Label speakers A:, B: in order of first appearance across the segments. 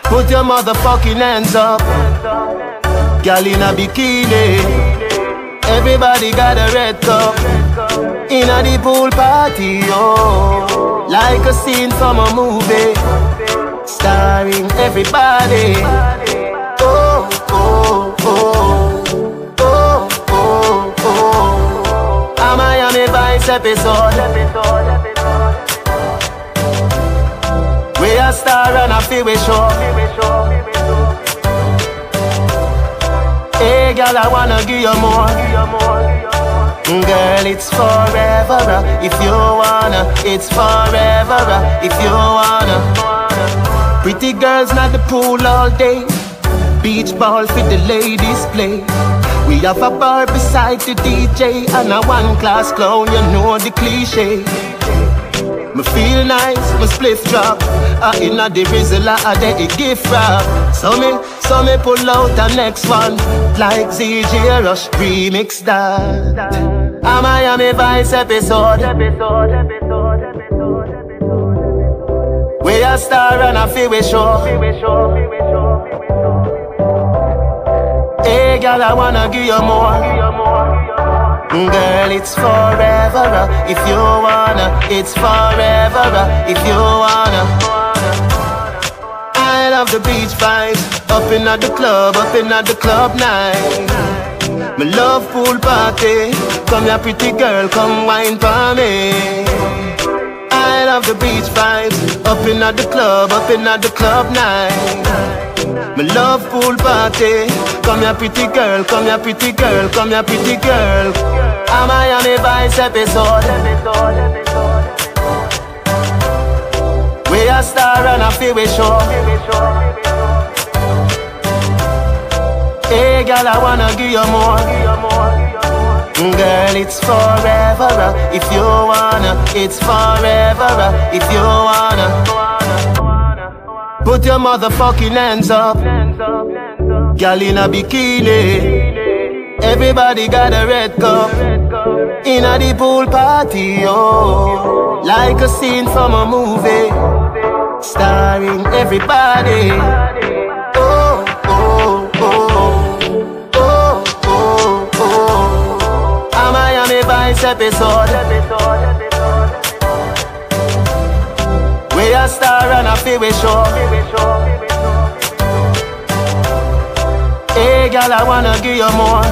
A: Put your motherfucking hands up, girl in a bikini. Everybody got a red cup in a the pool party, oh, like a scene from a movie, starring everybody. Oh, oh, oh, oh, oh, oh. A Miami Vice episode. We a star and a feel we show. Hey girl, I wanna give you more. Girl, it's forever. If you wanna, it's forever. If you wanna. Pretty girls not the pool all day. Beach ball for the ladies play. We have a bar beside the DJ and a one-class clown, you know the cliche. Me feel nice, my spliff drop. Inna the Rizla, the gift wrap. So me pull out the next one, like ZJ Rush remix that. A Miami Vice episode. We a star and a feel we show. Hey girl, I wanna give you more. Girl, it's forever. If you wanna, it's forever. If you wanna. I love the beach vibes. Up in at the club night. Me love pool party. Come here pretty girl, come wine for me. I love the beach vibes. Up in at the club night. Me love pool party. Come here pretty girl, come here pretty girl, come here pretty girl. A Miami Vice episode. We a star and a feel we show. Hey girl, I wanna give you more. Girl, it's forever. If you wanna, it's forever. If you wanna. Put your motherfucking hands up, girl in a bikini. Everybody got a red cup in a the pool party, oh, like a scene from a movie, starring everybody. Oh, oh, oh, oh, oh, oh. A Miami Vice episode. We a star and a feel we show. Hey girl, I wanna give you more.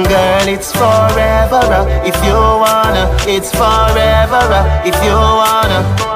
A: Girl, it's forever. If you wanna, it's forever. If you wanna.